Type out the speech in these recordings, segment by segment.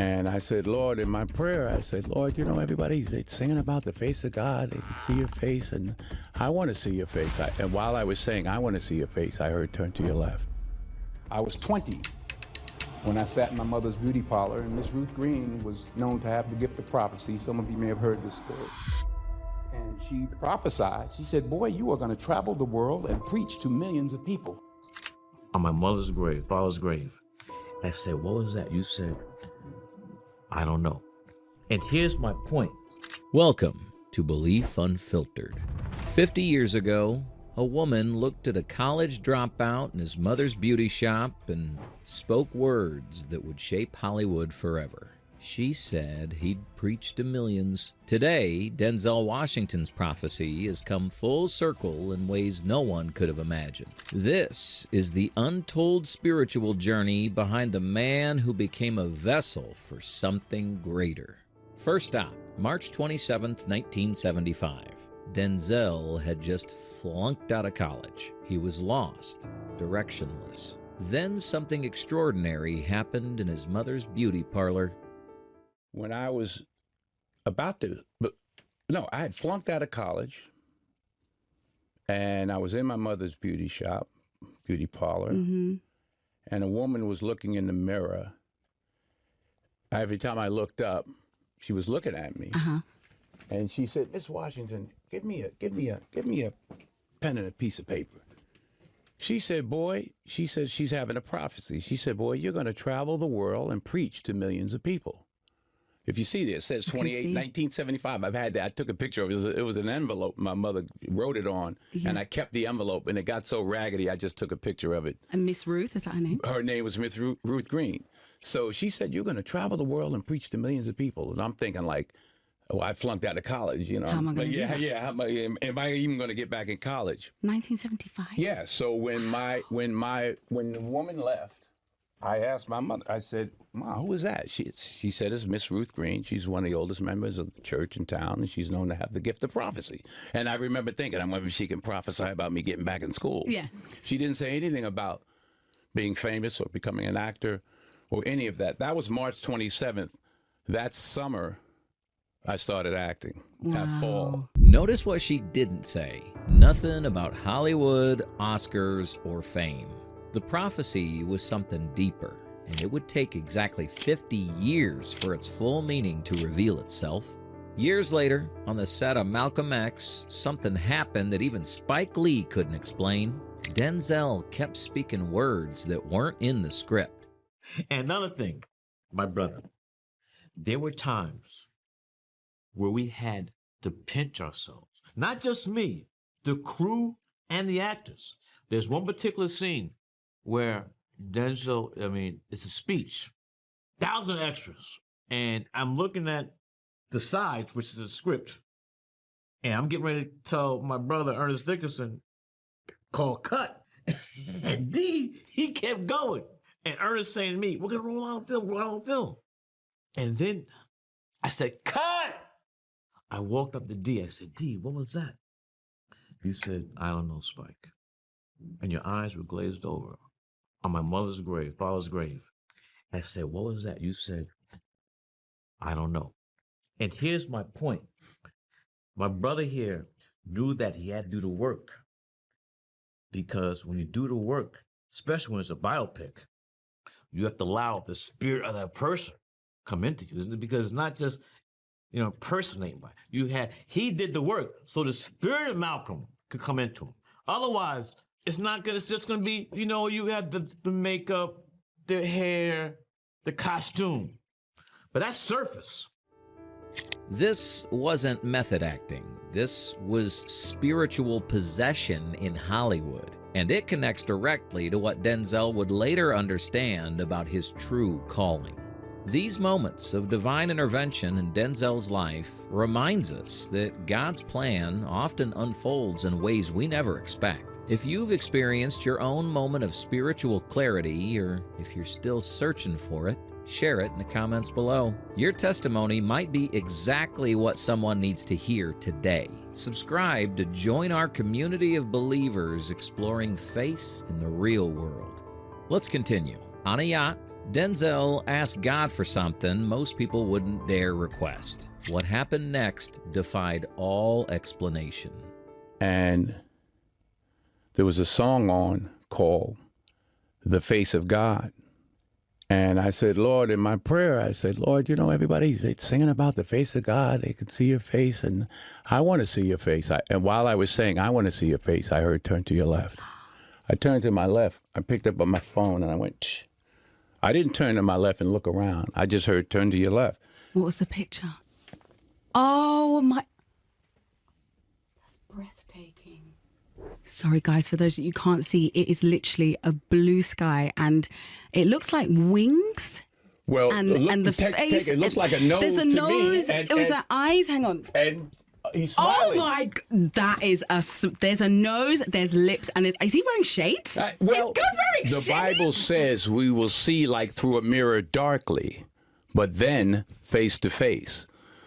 And I said, Lord, in my prayer, I said, Lord, you know, everybody's singing about the face of God. They can see your face, and I want to see your face. And while I was saying, I want to see your face, I heard, turn to your left. I was 20 when I sat in my mother's beauty parlor, and Miss Ruth Green was known to have the gift of prophecy. Some of you may have heard this story. And she prophesied. She said, boy, you are going to travel the world and preach to millions of people. On my mother's grave, father's grave. I said, what was that? You said, I don't know. And here's my point. Welcome to Belief Unfiltered. 50 years ago, a woman looked at a college dropout in his mother's beauty shop and spoke words that would shape Hollywood forever. She said he'd preach to millions. Today, Denzel Washington's prophecy has come full circle in ways no one could have imagined. This is the untold spiritual journey behind a man who became a vessel for something greater. First stop, March 27th, 1975. Denzel had just flunked out of college. He was lost, directionless. Then something extraordinary happened in his mother's beauty parlor. When I was I had flunked out of college, and I was in my mother's beauty parlor, and a woman was looking in the mirror. Every time I looked up, she was looking at me, and she said, "Miss Washington, give me a pen and a piece of paper." She said, "Boy," she said, she's having a prophecy. She said, "Boy, you're going to travel the world and preach to millions of people." If you see there, it says 1975. I've had that. I took a picture of it. It was an envelope my mother wrote it on, and I kept the envelope, and it got so raggedy, I just took a picture of it. And Miss Ruth, is that her name? Her name was Miss Ruth Green. So she said, you're going to travel the world and preach to millions of people. And I'm thinking like, oh, I flunked out of college, you know. How am I going to do that? Yeah. Am I even going to get back in college? 1975? Yeah. So when the woman left, I asked my mother, I said, Ma, who is that? She said, it's Miss Ruth Green. She's one of the oldest members of the church in town, and she's known to have the gift of prophecy. And I remember thinking, I wonder if she can prophesy about me getting back in school. Yeah. She didn't say anything about being famous or becoming an actor or any of that. That was March 27th. That summer, I started acting. That fall. Notice what she didn't say. Nothing about Hollywood, Oscars, or fame. The prophecy was something deeper, and it would take exactly 50 years for its full meaning to reveal itself. Years later, on the set of Malcolm X, something happened that even Spike Lee couldn't explain. Denzel kept speaking words that weren't in the script. And another thing, my brother, there were times where we had to pinch ourselves. Not just me, the crew and the actors. There's one particular scene where Denzel, it's a speech, 1,000 extras. And I'm looking at the sides, which is a script, and I'm getting ready to tell my brother, Ernest Dickinson, call cut. And D, he kept going. And Ernest saying to me, we're going to roll out on film. And then I said, cut! I walked up to D. I said, D, what was that? You said, I don't know, Spike. And your eyes were glazed over. On my mother's grave, father's grave. I said, what was that? You said, I don't know. And here's my point. My brother here knew that he had to do the work. Because when you do the work, especially when it's a biopic, you have to allow the spirit of that person come into you. Because it's not just, impersonating. He did the work so the spirit of Malcolm could come into him. Otherwise, it's just gonna be, you have the makeup, the hair, the costume. But that's surface. This wasn't method acting. This was spiritual possession in Hollywood. And it connects directly to what Denzel would later understand about his true calling. These moments of divine intervention in Denzel's life reminds us that God's plan often unfolds in ways we never expect. If you've experienced your own moment of spiritual clarity, or if you're still searching for it, share it in the comments below. Your testimony might be exactly what someone needs to hear today. Subscribe to join our community of believers exploring faith in the real world. Let's continue. On a yacht, Denzel asked God for something most people wouldn't dare request. What happened next defied all explanation. And there was a song on called The Face of God. And I said, Lord, in my prayer, I said, Lord, you know, everybody's singing about the face of God. They can see your face, and I want to see your face. And while I was saying, I want to see your face, I heard, turn to your left. I turned to my left. I picked up on my phone, and I went, shh. I didn't turn to my left and look around. I just heard, turn to your left. What was the picture? Oh, my. That's breathtaking. Sorry, guys, for those that you can't see, it is literally a blue sky, and it looks like wings. Well, and the face. It looks like a nose. There's a to nose. Me, It was the eyes. Hang on. And he's smiling. Oh my! That is there's a nose, there's lips, and there's. Is he wearing shades? Well, it's good wearing shades. The Bible says we will see like through a mirror darkly, but then face to face.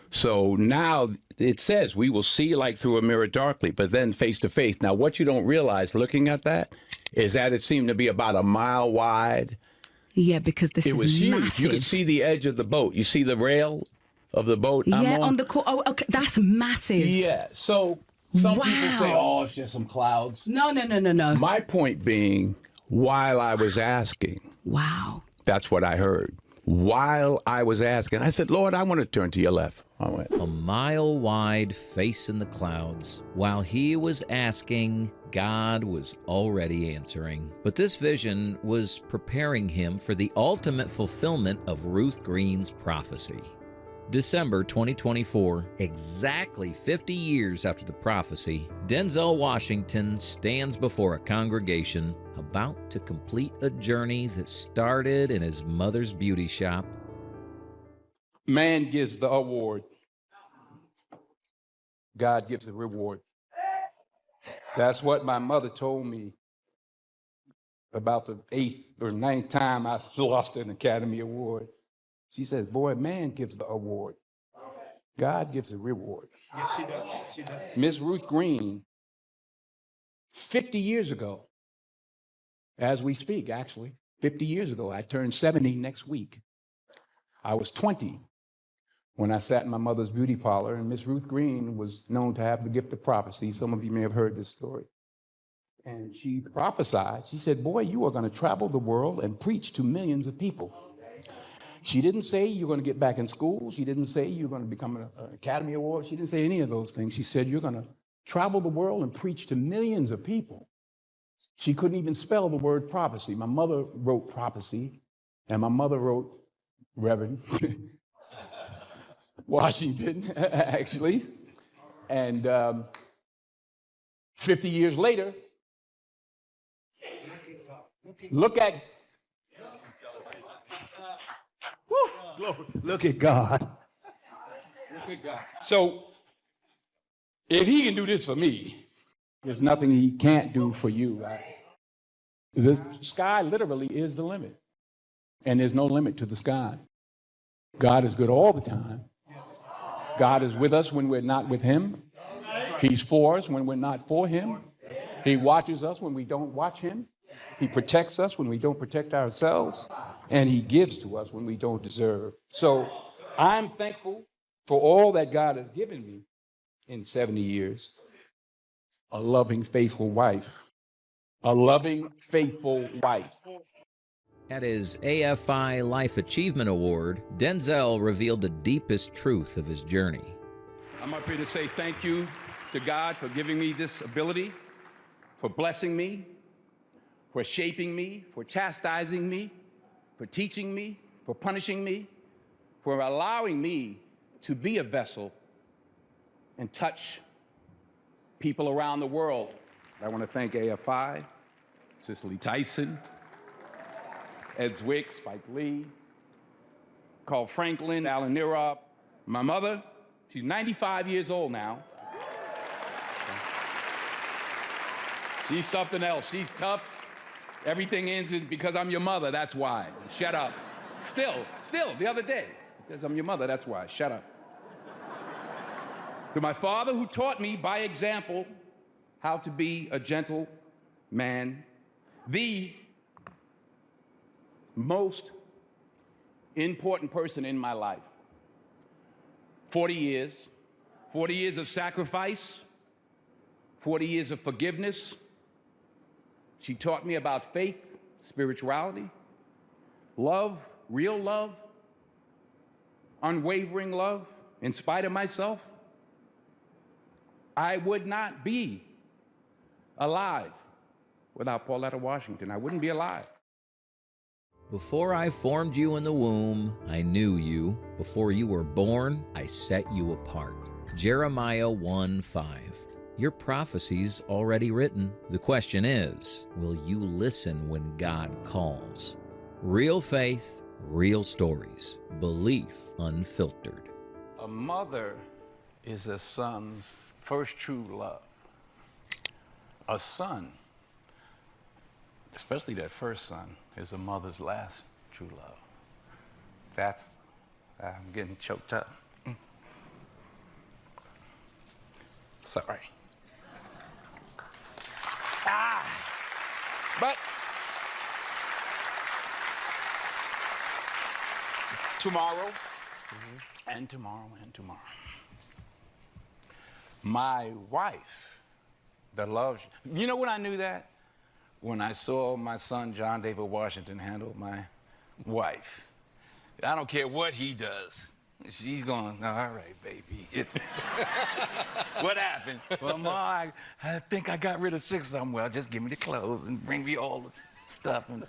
So now it says we will see like through a mirror darkly, but then face to face. Now, what you don't realize looking at that is that it seemed to be about a mile wide. Yeah, because this it was huge. massive. You could see the edge of the boat. You see the rail of the boat. Yeah, on the oh, okay, that's massive. Yeah. So some people say, "Oh, it's just some clouds." No. My point being, while I was asking, wow, that's what I heard. While I was asking, I said, Lord, I want to turn to your left. I went. A mile-wide face in the clouds. While he was asking, God was already answering. But this vision was preparing him for the ultimate fulfillment of Ruth Green's prophecy. December 2024, exactly 50 years after the prophecy, Denzel Washington stands before a congregation about to complete a journey that started in his mother's beauty shop. Man gives the award. God gives the reward. That's what my mother told me about the 8th or 9th time I lost an Academy Award. She says, boy, man gives the award. God gives the reward. Yes, she does. She does. Miss Ruth Green, 50 years ago, as we speak, actually, 50 years ago, I turned 70 next week. I was 20 when I sat in my mother's beauty parlor, and Miss Ruth Green was known to have the gift of prophecy. Some of you may have heard this story. And she prophesied. She said, boy, you are going to travel the world and preach to millions of people. She didn't say you're going to get back in school. She didn't say you're going to become an Academy Award. She didn't say any of those things. She said you're going to travel the world and preach to millions of people. She couldn't even spell the word prophecy. My mother wrote prophecy, and my mother wrote Reverend Washington, actually. And 50 years later, look at... Look at God. So, if he can do this for me, there's nothing he can't do for you. The sky literally is the limit, and there's no limit to the sky. God is good all the time. God is with us when we're not with him. He's for us when we're not for him. He watches us when we don't watch him. He protects us when we don't protect ourselves. And he gives to us when we don't deserve. So I'm thankful for all that God has given me in 70 years. A loving, faithful wife. A loving, faithful wife. At his AFI Life Achievement Award, Denzel revealed the deepest truth of his journey. I'm up here to say thank you to God for giving me this ability, for blessing me, for shaping me, for chastising me, for teaching me, for punishing me, for allowing me to be a vessel and touch people around the world. I want to thank AFI, Cicely Tyson, Ed Zwick, Spike Lee, Carl Franklin, Alan Nirop, my mother. She's 95 years old now. She's something else. She's tough. Everything ends because I'm your mother, that's why. Shut up. Still, the other day, because I'm your mother, that's why. Shut up. To my father, who taught me by example how to be a gentle man, the most important person in my life. 40 years of sacrifice, 40 years of forgiveness. She taught me about faith, spirituality, love, real love, unwavering love, in spite of myself. I would not be alive without Pauletta Washington. I wouldn't be alive. Before I formed you in the womb, I knew you. Before you were born, I set you apart. Jeremiah 1:5. Your prophecy's already written. The question is, will you listen when God calls? Real faith, real stories. Belief unfiltered. A mother is a son's first true love. A son, especially that first son, is a mother's last true love. I'm getting choked up. Sorry. But tomorrow, and tomorrow, and tomorrow, my wife, the love, you know when I knew that? When I saw my son, John David Washington, handle my wife. I don't care what he does. She's going, all right, baby. What happened? Well, Ma, I think I got rid of 6 of them. Well, just give me the clothes and bring me all the stuff. And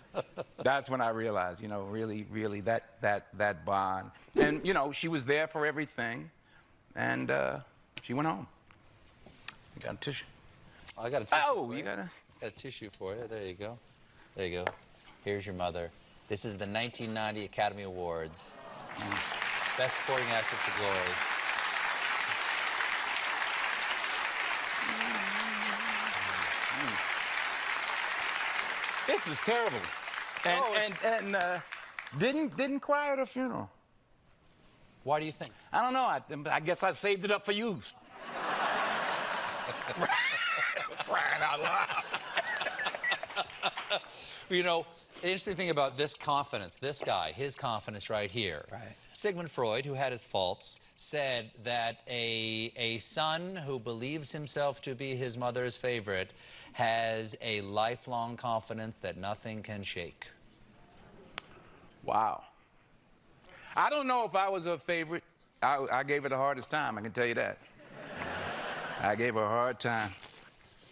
that's when I realized, you know, really that bond. And, you know, she was there for everything. And she went home. You got a tissue? I got a tissue. Oh, you got a... Got a tissue for you. There you go. There you go. Here's your mother. This is the 1990 Academy Awards. Best Supporting Actor for Glory. This is terrible. And didn't cry at a funeral. Why do you think? I don't know. I guess I saved it up for you. Crying out loud. You know, the interesting thing about this confidence, this guy, his confidence right here. Right. Sigmund Freud, who had his faults, said that a son who believes himself to be his mother's favorite has a lifelong confidence that nothing can shake. Wow. I don't know if I was a favorite. I gave her the hardest time, I can tell you that. I gave her a hard time.